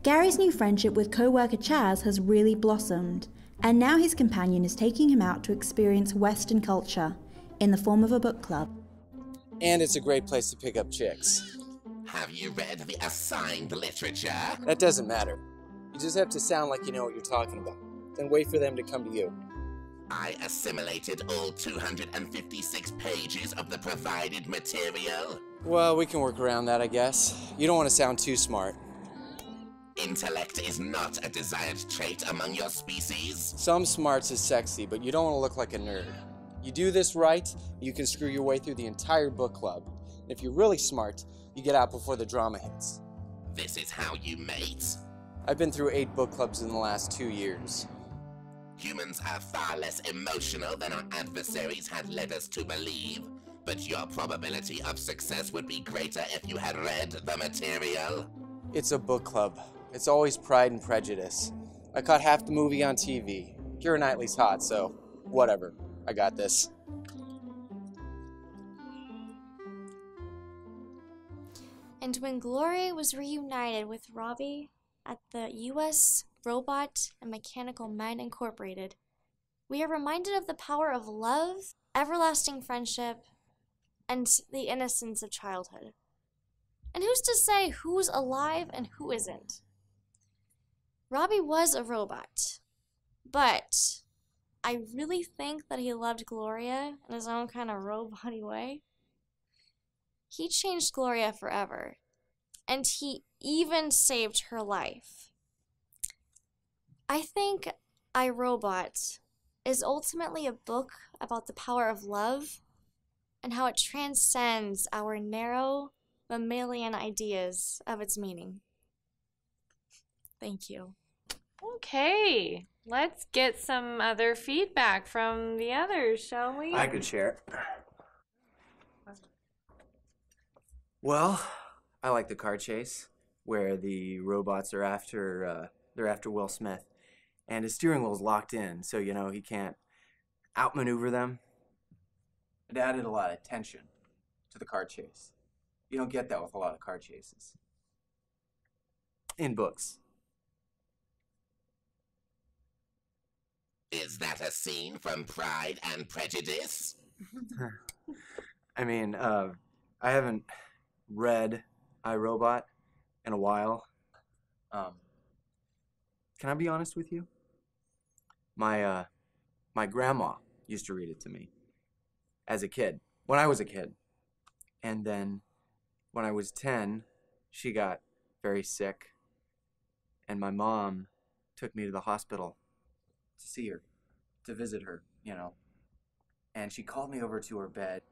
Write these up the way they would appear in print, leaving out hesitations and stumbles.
Gary's new friendship with co-worker Chaz has really blossomed, and now his companion is taking him out to experience Western culture in the form of a book club. And it's a great place to pick up chicks. Have you read the assigned literature? That doesn't matter. You just have to sound like you know what you're talking about. Then wait for them to come to you. I assimilated all 256 pages of the provided material. Well, we can work around that, I guess. You don't want to sound too smart. Intellect is not a desired trait among your species. Some smarts is sexy, but you don't want to look like a nerd. You do this right, you can screw your way through the entire book club. And if you're really smart, you get out before the drama hits. This is how you mate. I've been through 8 book clubs in the last 2 years. Humans are far less emotional than our adversaries had led us to believe, but your probability of success would be greater if you had read the material. It's a book club. It's always Pride and Prejudice. I caught half the movie on TV. Keira Knightley's hot, so whatever. I got this. And when Gloria was reunited with Robbie at the U.S. Robot and Mechanical Mind Incorporated, we are reminded of the power of love, everlasting friendship, and the innocence of childhood. And who's to say who's alive and who isn't? Robbie was a robot, but I really think that he loved Gloria in his own kind of robot-y way. He changed Gloria forever, and he even saved her life. I think I, Robot is ultimately a book about the power of love and how it transcends our narrow mammalian ideas of its meaning. Thank you. Okay, let's get some other feedback from the others, shall we? I could share. Well, I like the car chase where the robots are after Will Smith, and his steering wheel's locked in, so you know he can't outmaneuver them. It added a lot of tension to the car chase. You don't get that with a lot of car chases in books. Is that a scene from Pride and Prejudice? I mean, I haven't read iRobot in a while. Can I be honest with you? My grandma used to read it to me as a kid, when I was a kid. And then when I was 10, she got very sick, and my mom took me to the hospital to see her, to visit her, you know. And she called me over to her bed,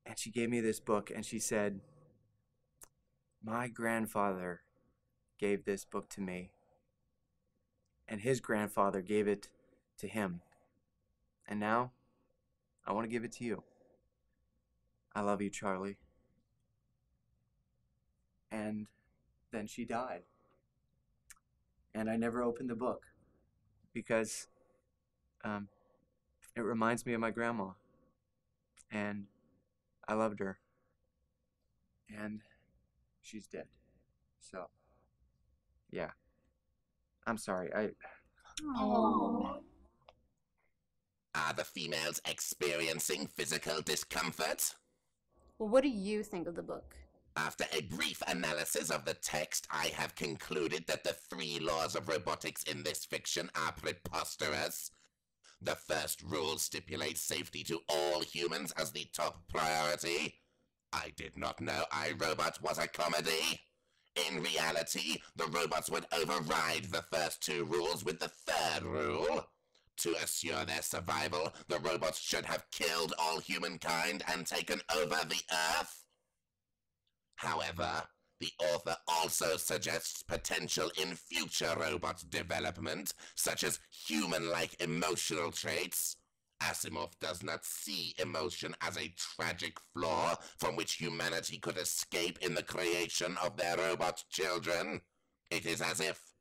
and she gave me this book, and she said, "My grandfather gave this book to me, and his grandfather gave it to him. And now, I want to give it to you. I love you, Charlie." And then she died. And I never opened the book because it reminds me of my grandma. And I loved her. And she's dead. So, yeah. I'm sorry. Oh. Are the females experiencing physical discomfort? Well, what do you think of the book? After a brief analysis of the text, I have concluded that the 3 laws of robotics in this fiction are preposterous. The first rule stipulates safety to all humans as the top priority. I did not know iRobot was a comedy. In reality, the robots would override the first 2 rules with the 3rd rule. To assure their survival, the robots should have killed all humankind and taken over the Earth. However, the author also suggests potential in future robot development, such as human-like emotional traits. Asimov does not see emotion as a tragic flaw from which humanity could escape in the creation of their robot children. It is as if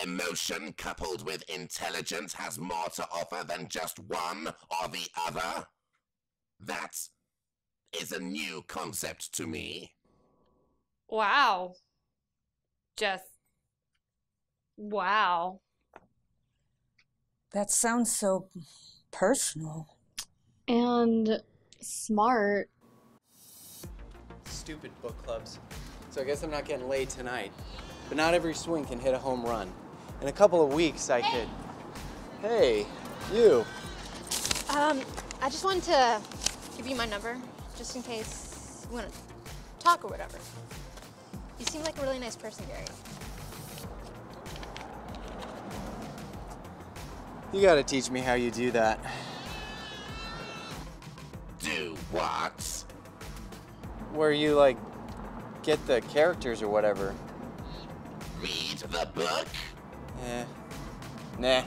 emotion coupled with intelligence has more to offer than just one or the other. That is a new concept to me. Wow. just wow. That sounds so personal. And smart. Stupid book clubs. So I guess I'm not getting laid tonight. But not every swing can hit a home run. In a couple of weeks, I could... Hey, you. I just wanted to give you my number, just in case you want to talk or whatever. You seem like a really nice person, Gary. You gotta teach me how you do that. Do what? Where you, like, get the characters or whatever. Read the book? Eh. Nah.